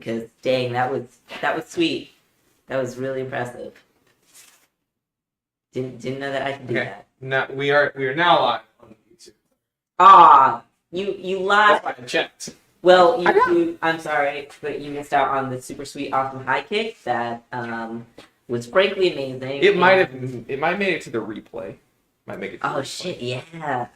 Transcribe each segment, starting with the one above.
because dang, that was sweet. That was really impressive. Didn't know that I could do that. Now we are now live on YouTube. Ah, you lied. I checked. Well, I'm sorry, but you missed out on the super sweet, awesome high kick that was frankly amazing. It might have made it to the replay. Might make it. Oh shit! Yeah.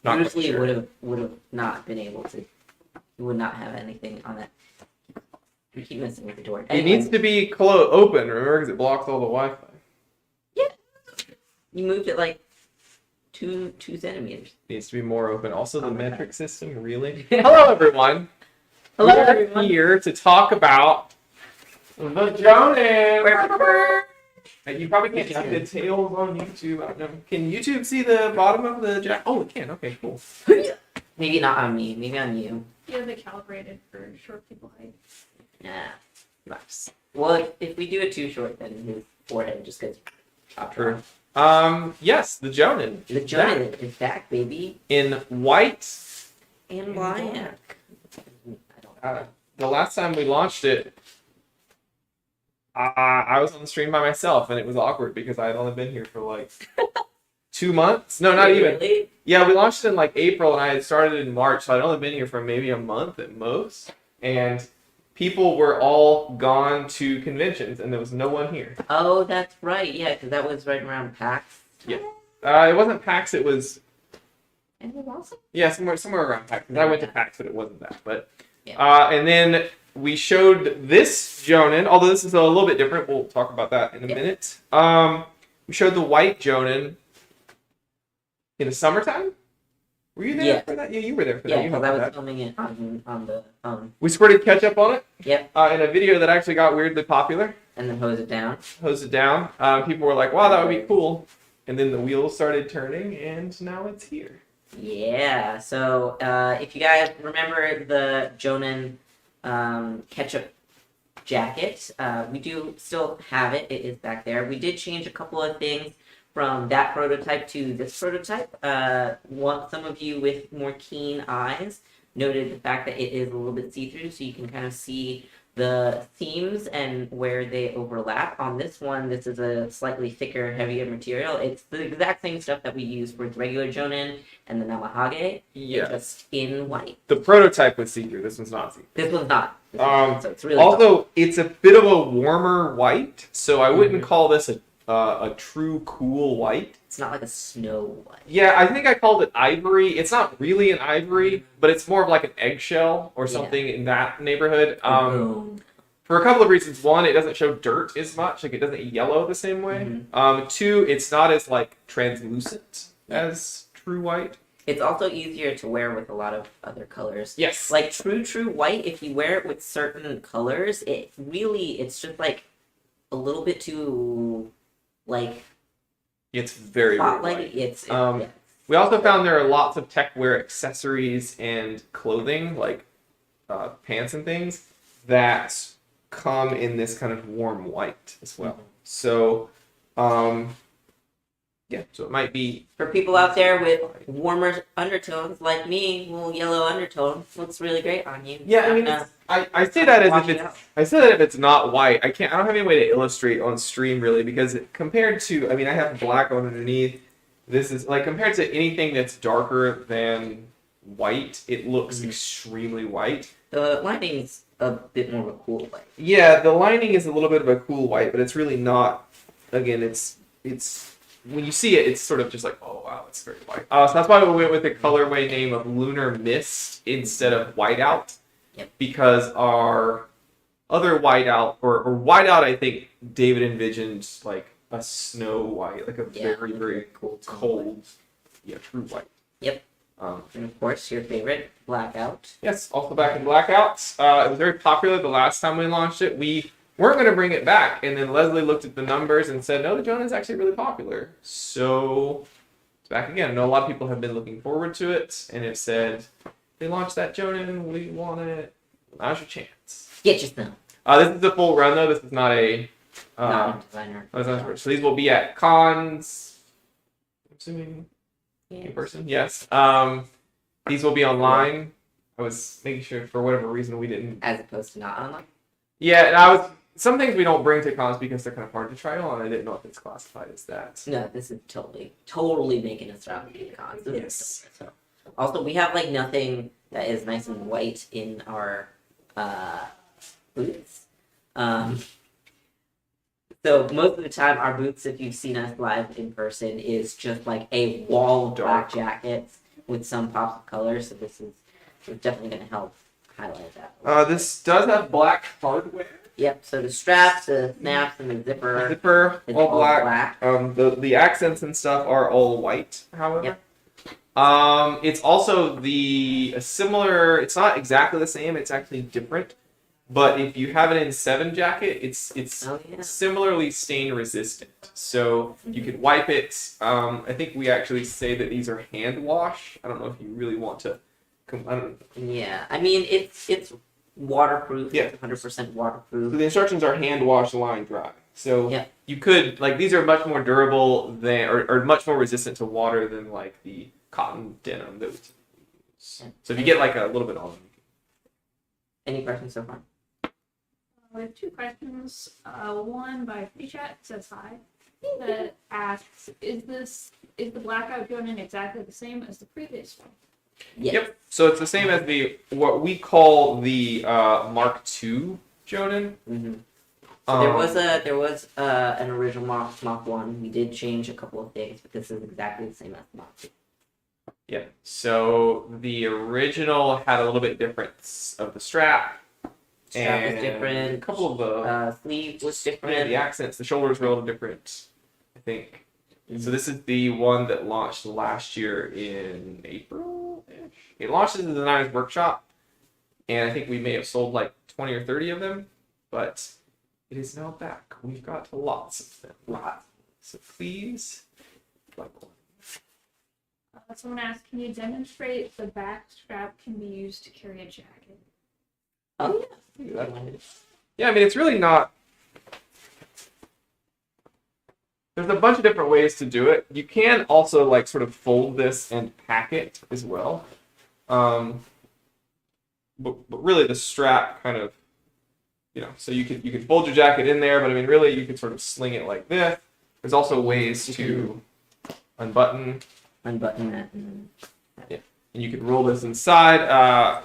Not Usually sure. would have not been able to. You would not have anything on that. We keep messing with the door. Anyway, It needs to be open, remember, because it blocks all the Wi-Fi. Yeah. You moved it like 2 centimeters. Needs to be more open. Also, the metric system, really. Hello, everyone. Hello, We're everyone. here to talk about the Jounin. You probably can't see the tails on YouTube. I don't know. Can YouTube see the bottom of the jack? Oh, it can. Okay, cool. Maybe not on me. Maybe on you. Yeah, they calibrated for short people height. Yeah. Nice. Well, if we do it too short, then his forehead just gets chopped off. Yes, the Jounin. The Jounin is back, baby. In white And black. I don't the last time we launched it, I was on the stream by myself, and it was awkward because I had only been here for like 2 months. No, not even. Really? Yeah, we launched it in like April, and I had started in March, so I'd only been here for maybe a month at most. And people were all gone to conventions, and there was no one here. Oh, that's right. Yeah, because that was right around PAX. Yeah. It wasn't PAX, it was... And it was awesome. Yeah, somewhere around PAX. I went to PAX, but it wasn't that. But Yeah. and then we showed this Jounin, although this is a little bit different. We'll talk about that in a minute. We showed the white Jounin in the summertime. Were you there for that? Yeah, you were there for that. Yeah, You know because I was that. filming it on the We squirted ketchup on it. Yep. In a video that actually got weirdly popular. And then hose it down. Hosed it down. People were like, "Wow, that would be cool." And then the wheels started turning, and now it's here. Yeah. So if you guys remember the Jounin ketchup jacket, we do still have it. It is back there. We did change a couple of things from that prototype to this prototype. Some of you with more keen eyes noted the fact that it is a little bit see-through, so you can kind of see the seams and where they overlap. On this one, this is a slightly thicker, heavier material. It's the exact same stuff that we use for the regular Jounin and the Namahage, Yeah. just in white. The prototype was see-through. This one's not see-through. This one's not. So it's really Also, it's a bit of a warmer white, so I wouldn't call this a true cool white. it's not like a snow white. Yeah, I think I called it ivory. It's not really an ivory, but it's more of like an eggshell or something in that neighborhood. For a couple of reasons. One, it doesn't show dirt as much, like it doesn't yellow the same way. Two, it's not as like translucent as true white. It's also easier to wear with a lot of other colors. Yes. Like true white, if you wear it with certain colors, it's just like a little bit too like It's very spotlight. white. We also found there are lots of tech wear accessories and clothing, like pants and things, that come in this kind of warm white as well. So, so it might be... For people out there with warmer undertones like me, little yellow undertone looks really great on you. Yeah, I mean, I say that as if it's not white. I don't have any way to illustrate on stream really, because compared to, I have black on underneath. This is like compared to anything that's darker than white, it looks extremely white. The lining's a bit more of a cool white. Yeah, the lining is a little bit of a cool white, but it's really not. Again, it's when you see it, it's sort of just like, oh wow, it's very white. So that's why we went with the colorway name of Lunar Mist instead of Whiteout. Yep. Because our other whiteout or whiteout, I think David envisioned like a snow white, like a very, very cold, true white. Yep. And of course, your favorite, Blackout. Yes, also back in Blackout. It was very popular the last time we launched it. We weren't going to bring it back, and then Leslie looked at the numbers and said, no, the Jounin is actually really popular. So it's back again. I know a lot of people have been looking forward to it, and have said, they launched that Jounin, we want it. Now's your chance. Get your some. This is a full run, though. This is not a... designer. So these will be at cons, I'm assuming, in person. Yes. These will be online. I was making sure for whatever reason we didn't... As opposed to not online? Yeah, and some things we don't bring to cons because they're kind of hard to try on. I didn't know if it's classified as that. No, this is totally making us around the cons. This is Yes. so. Also, we have like nothing that is nice and white in our boots. So most of the time, our boots, if you've seen us live in person, is just like a wall of black jackets with some pops of color. So this is definitely going to help highlight that. This does have black hardware. Yep. So the straps, the snaps, and the zipper. Zipper, is all black. The accents and stuff are all white, however. Yep. It's also a similar. It's not exactly the same. It's actually different. But if you have it in 7 jacket, it's similarly stain resistant. So you could wipe it. I think we actually say that these are hand wash. I don't know if you really want to. Yeah, I mean it's waterproof. Yeah. It's 100% waterproof. So the instructions are hand wash, line dry. So yeah. You could these are much more durable than or much more resistant to water than like the cotton denim that we use. Yeah. So if you get like a little bit on them. Any questions so far? We have 2 questions. One by free chat says hi. That asks, is the Blackout Jounin exactly the same as the previous one? Yes. Yep. So it's the same as what we call the Mark II Jounin. Mm-hmm. So there was an original Mach 1. We did change a couple of things, but this is exactly the same as Mach 2. Yeah. So the original had a little bit different of the strap. Strap was different. A couple of the sleeve was yeah, different. the accents, the shoulders were a little different, I think. Mm-hmm. So this is the one that launched last year in April-ish. It launched in the Designers Workshop, and I think we may have sold like 20 or 30 of them, but it is now back. We've got lots of them. Lots. So please, like one. Someone asked, can you demonstrate the back strap can be used to carry a jacket? Oh Yeah, I mean, it's really not. There's a bunch of different ways to do it. You can also like sort of fold this and pack it as well. But really the strap kind of, so you could fold your jacket in there, but I mean, really you could sort of sling it like this. There's also ways to unbutton that. Yeah, and you could roll this inside.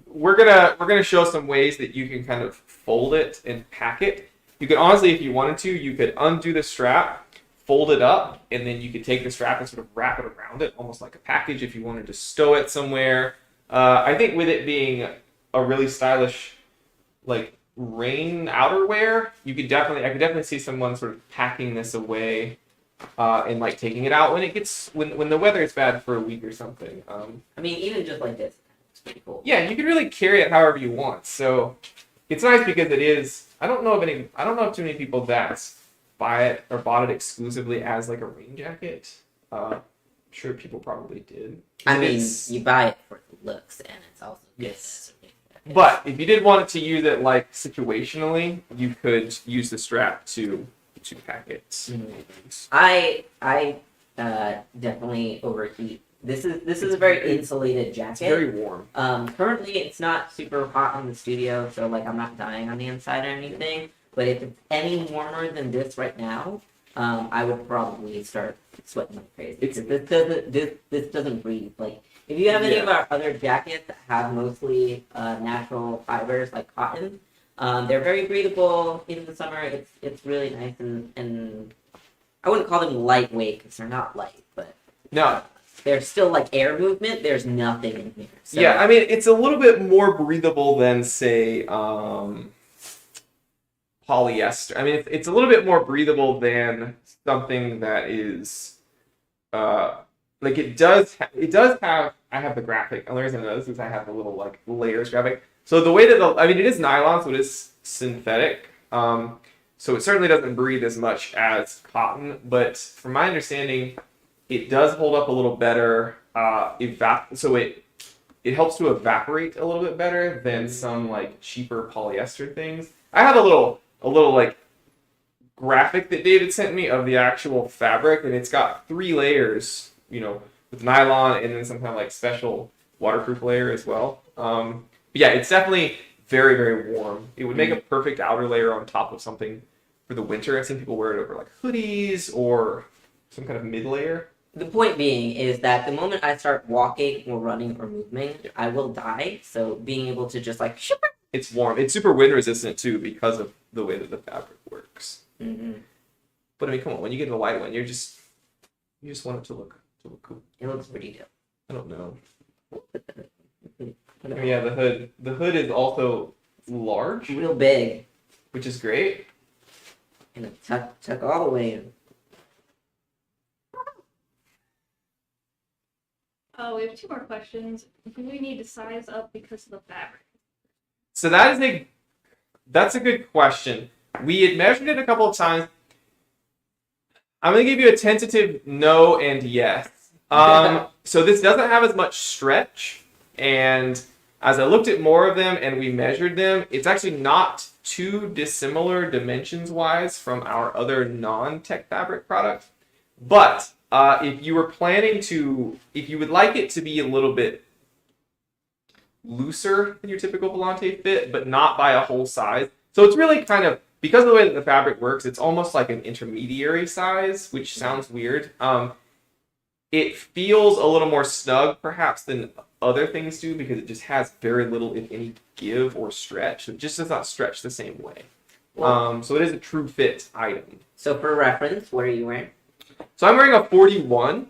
We're gonna show some ways that you can kind of fold it and pack it. You could honestly, if you wanted to, you could undo the strap, fold it up, and then you could take the strap and sort of wrap it around it, almost like a package if you wanted to stow it somewhere. I think with it being a really stylish, like rain outerwear, I could definitely see someone sort of packing this away. And like taking it out when the weather is bad for a week or something. I mean, even just like this, it's pretty cool. Yeah, you can really carry it however you want. So it's nice because it is. I don't know of too many people that buy it or bought it exclusively as like a rain jacket. I'm sure people probably did. I mean, you buy it for the looks, and it's also good. Yes. But if you did want to use it like situationally, you could use the strap to pack it. Mm-hmm. I definitely overheat. This is a very insulated jacket. It's very warm. Currently it's not super hot in the studio, so like I'm not dying on the inside or anything. But if it's any warmer than this right now, I would probably start sweating like crazy. This doesn't breathe. Like if you have any of our other jackets that have mostly natural fibers like cotton. They're very breathable in the summer. It's really nice and I wouldn't call them lightweight because they're not light, but no, there's still like air movement. There's nothing in here. So, yeah, I mean it's a little bit more breathable than say polyester. I mean it's a little bit more breathable than something that is like it does have. I have the graphic. The reason I know this is I have the little like layers graphic. So the way that it is nylon, so it is synthetic. So it certainly doesn't breathe as much as cotton, but from my understanding, it does hold up a little better. So it helps to evaporate a little bit better than some like cheaper polyester things. I have a little like graphic that David sent me of the actual fabric, and it's got 3 layers, with nylon and then some kind of like special waterproof layer as well. Yeah, it's definitely very, very warm. It would make a perfect outer layer on top of something for the winter. I've seen people wear it over like hoodies or some kind of mid layer. The point being is that the moment I start walking or running or moving, I will die. So being able to just like It's warm. It's super wind resistant too because of the way that the fabric works. mm-hmm. But I mean, come on, when you get the white one, you just want it to look cool. It looks pretty dope. I don't know. Put it Oh, yeah, the hood. The hood is also large, real big which is great. and it tuck all the way in. Oh, we have 2 more questions. Do we need to size up because of the fabric? So that's a good question. We had measured it a couple of times. I'm gonna give you a tentative no and yes. So this doesn't have as much stretch, and as I looked at more of them and we measured them, it's actually not too dissimilar dimensions-wise from our other non-tech fabric product. But if you would like it to be a little bit looser than your typical Volante fit, but not by a whole size. So it's really kind of, because of the way that the fabric works, it's almost like an intermediary size, which sounds weird. It feels a little more snug, perhaps, than other things do, because it just has very little, if any, give or stretch. It just does not stretch the same way. So it is a true fit item. So for reference, what are you wearing? So I'm wearing a 41,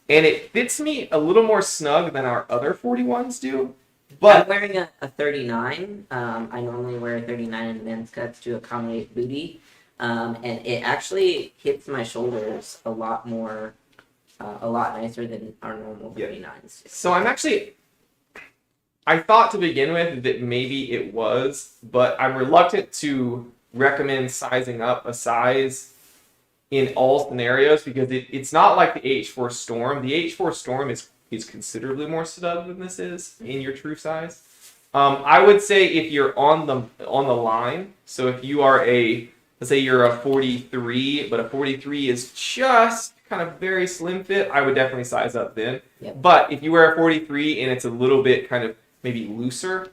and it fits me a little more snug than our other 41s do. But I'm wearing a 39. I normally wear a 39 in men's cuts to accommodate booty. And it actually hits my shoulders a lot nicer than our normal 39s. So I thought to begin with that maybe it was, but I'm reluctant to recommend sizing up a size in all scenarios because it's not like the H4 Storm. The H4 Storm is considerably more snug than this is in your true size. I would say if you're on the line, so if you are let's say you're a 43, but a 43 is just kind of very slim fit, I would definitely size up then. Yep. But if you wear a 43 and it's a little bit kind of maybe looser,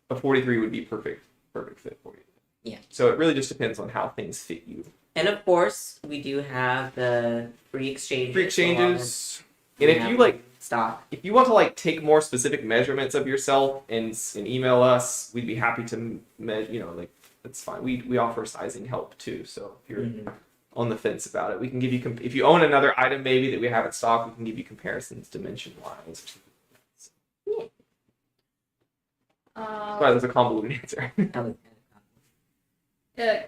a 43 would be perfect fit for you. Yeah. So it really just depends on how things fit you. And of course, we do have the free exchanges. And if you stock. if you want to take more specific measurements of yourself and email us, we'd be happy to that's fine. We offer sizing help too. So if you're on the fence about it, we can give you if you own another item maybe that we have in stock, we can give you comparisons dimension wise. Sorry, that's a convoluted answer.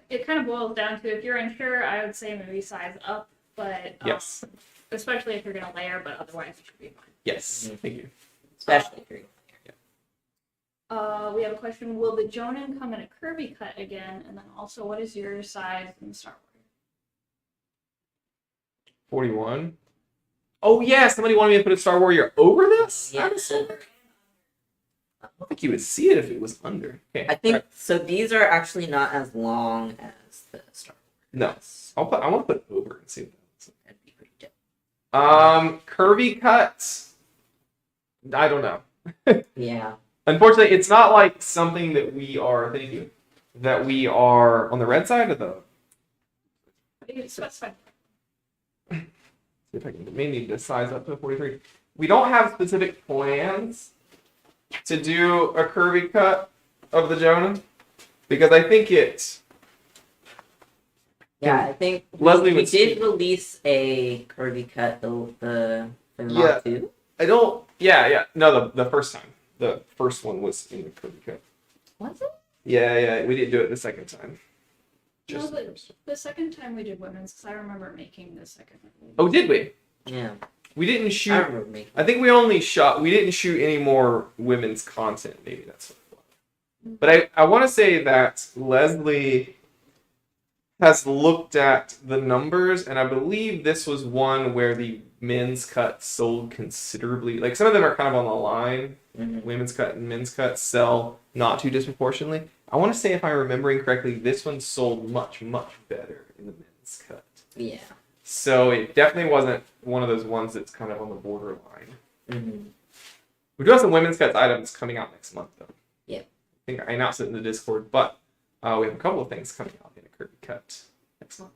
It kind of boils down to, if you're unsure, I would say maybe size up, but Yes. especially if you're going to layer, but otherwise it should be fine. Yes. Thank you. Especially if you're We have a question. Will the Jounin come in a curvy cut again? And then also, what is your size in Star Wars? 41. Oh yeah, somebody wanted me to put a Star Warrior over this? Yeah. I don't think you would see it if it was under. Okay. I think so. These are actually not as long as the Star Wars. No. I want to put it over and see what that's. That'd be pretty dope. Curvy cuts. I don't know. Yeah. Unfortunately, it's not like something that we are. Thank you. That we are on the red side of the. That's fine. See if I can may need to size up to 43. We don't have specific plans to do a curvy cut of the Jounin because I think it's. Yeah, I think Leslie we would did speak. release a curvy cut the Mark II. I don't. Yeah. No, the first time. The first one was in the curvy cut. Was it? Yeah. We didn't do it the second time. Just No, the first time. The second time we did women's, because I remember making the second one. Oh, did we? Yeah. We didn't I shoot. remember making. I think we only shot. We didn't shoot any more women's content. Maybe that's what it was. But I want to say that Leslie has looked at the numbers, and I believe this was one where the men's cut sold considerably. Like some of them are kind of on the line. Mhm. Women's cut and men's cut sell not too disproportionately. I want to say, if I'm remembering correctly, this one sold much, much better in the men's cut. Yeah. So it definitely wasn't one of those ones that's kind of on the borderline. Mm-hmm. We do have some women's cuts items coming out next month, though. Yep. think I announced it in the Discord, but we have a couple of things coming out in a Kirby cut next month.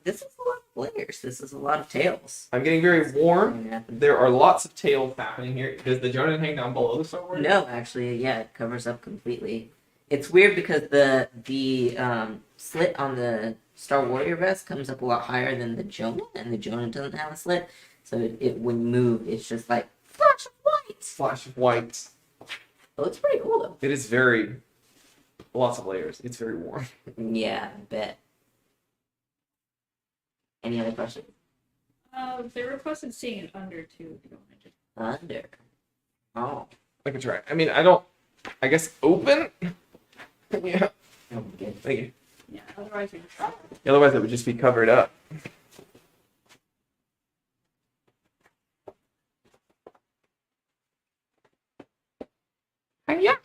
This is a lot of layers. This is a lot of tails. I'm getting very warm. There are lots of tails happening here. Does the Jounin hang down below the Star Wars? No, actually, yeah, it covers up completely. It's weird because the slit on the Star Warrior vest comes up a lot higher than the Jounin, and the Jounin doesn't have a slit. So it when you move, it's just like flash of white. Flash of white. It looks pretty cool though. It is very lots of layers. It's very warm. Yeah, I bet. Any other questions? They requested seeing it under too. If you don't mind. Under. Oh. I can try. I mean, I guess open. Yeah. Oh, good. Thank you. Yeah. Otherwise, you're just. Otherwise, it would just be covered up. Yeah.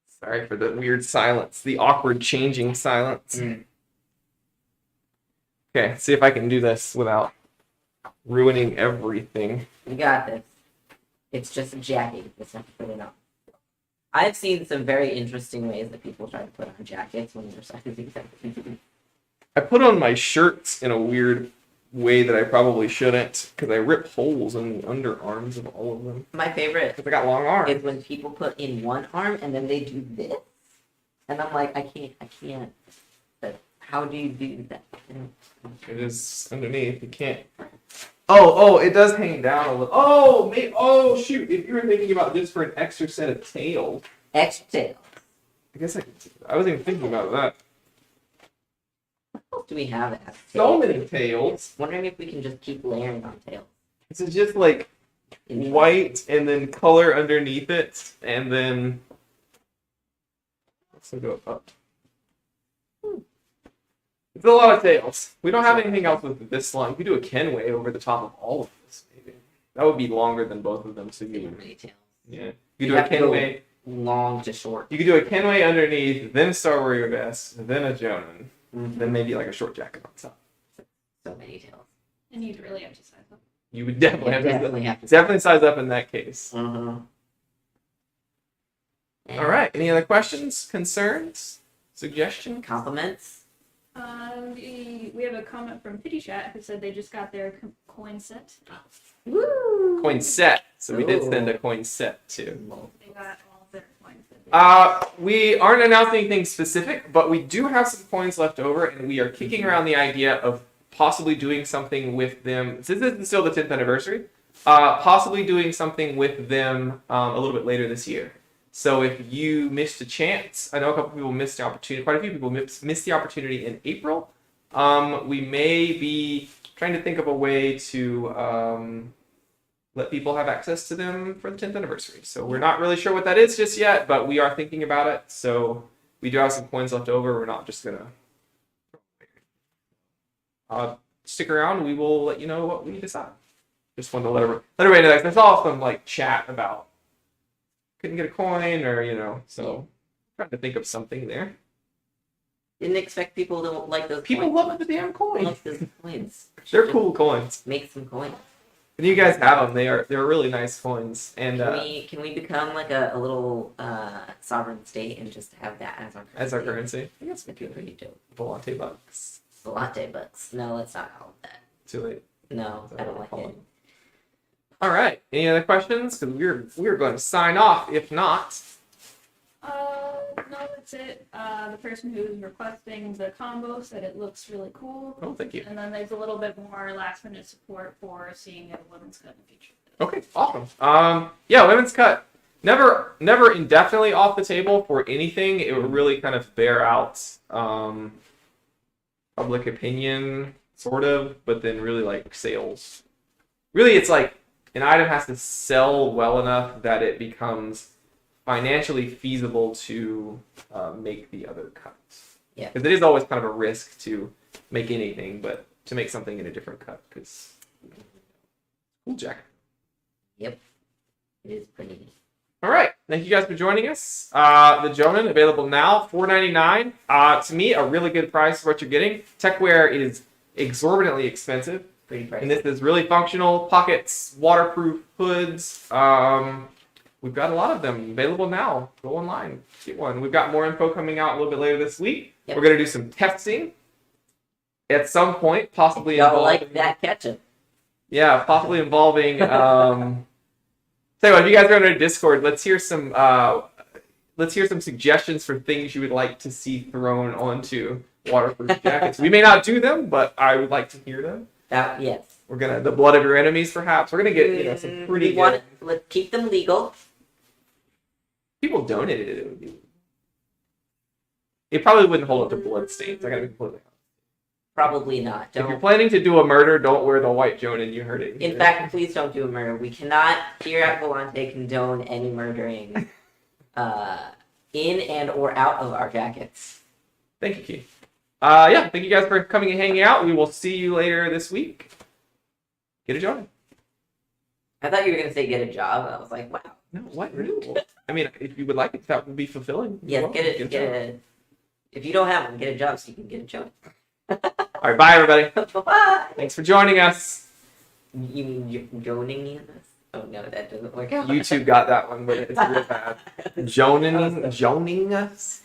Sorry for the weird silence, the awkward changing silence. Mm. Okay, see if I can do this without ruining everything. You got this. It's just a jacket. You just have to put it on. I've seen some very interesting ways that people try to put on jackets when they're sizing them. I put on my shirts in a weird way that I probably shouldn't, because I rip holes in the underarms of all of them. My favorite Because I got long arms. is when people put in one arm and then they do this. And I'm like, I can't. But how do you do that? It is underneath. You can't. Oh, it does hang down a little. Oh, shoot. If you were thinking about this for an extra set of tails, Extra tail. I guess I wasn't even thinking about that. What else do we have as So tails? many tails. Wondering if we can just keep layering on tails. This is just like white and then color underneath it, and then let's go up. It's a lot of tails. We don't have anything else with this long. We could do a Kenway over the top of all of this, maybe. That would be longer than both of them, so Too you many tails. yeah. You You do a have to go Kenway. long to short. You could do a Kenway underneath, then a Star Warrior vest, then a Jounin, Mhm. then maybe like a short jacket on top. So many tails. And you'd really have to size up. You would definitely have to have to. definitely size up in that case. Uh-huh. All right. Any other questions, concerns, suggestions? Compliments. We have a comment from Pity Chat who said they just got their coin set. Woo! Coin set. So we did send Ooh. a coin set too. They got all of their coins. That they We aren't announcing anything specific, but we do have some coins left over, and we are kicking around the idea of possibly doing something with them. Since this is still the 10th anniversary, possibly doing something with them a little bit later this year. So if you missed a chance, I know a couple people missed the opportunity. Quite a few people missed the opportunity in April. We may be trying to think of a way to let people have access to them for the 10th anniversary. So we're not really sure what that is just yet, but we are thinking about it. So we do have some coins left over. We're not just gonna stick around. We will let you know what we decide. Just wanted to let everybody know that. I saw some like chat about couldn't get a coin or so trying to think of something there. Didn't expect people to like those People coins. love the damn coin. Love those coins. They're cool coins. Make some coins. And you guys have them. They're really nice coins. And Can we become like a little sovereign state and just have that as our currency? I guess we That'd be could. pretty dope. Volante bucks. Latte bucks. No, let's not call it that. Too late. No, I don't like it. All right. Any other questions? Because we're going to sign off. If not, No, that's it. The person who's requesting the combo said it looks really cool. oh, thank you. And then there's a little bit more last minute support for seeing a women's cut in the future. Okay, awesome. Yeah, women's cut. Never indefinitely off the table for anything. It would really kind of bear out public opinion, sort of, but then really like sales. Really, it's like an item has to sell well enough that it becomes financially feasible to make the other cuts. Yeah. Because it is always kind of a risk to make anything, but to make something in a different cut. Because cool jacket. Yep. It is pretty neat. All right. Thank you guys for joining us. The Jounin available now, $4.99. To me, a really good price for what you're getting. Techwear is exorbitantly expensive. Pretty pricey. And this is really functional pockets, waterproof hoods. We've got a lot of them available now. Go online, get one. We've got more info coming out a little bit later this week. Yep. We're gonna do some testing at some point, possibly Y'all involving. like that ketchup? Yeah, possibly involving. Tell you what, if you guys are on our Discord, let's hear some suggestions for things you would like to see thrown onto waterproof jackets. We may not do them, but I would like to hear them. Yes. We're gonna the blood of your enemies, perhaps. We're gonna get some pretty good. Let's keep them legal. People donated it. It probably wouldn't hold up to blood stains. I gotta be completely honest. Probably not. If you're Don't. planning to do a murder, don't wear the white Jounin. You heard it. In fact, please don't do a murder. We cannot here at Volante condone any murdering, in and or out of our jackets. Thank you, Keith. Yeah, thank you guys for coming and hanging out. We will see you later this week. Get a job. I thought you were gonna say get a job. I was like, wow. No, what? I mean, if you would like it, that would be fulfilling. Yes, Well, get a it. job. If you don't have one, get a job so you can get a job. All right, bye, everybody. Bye. Thanks for joining us. You mean you're joining me in this? Oh no, that doesn't work out. You two got that one, but it's real bad. Joining us.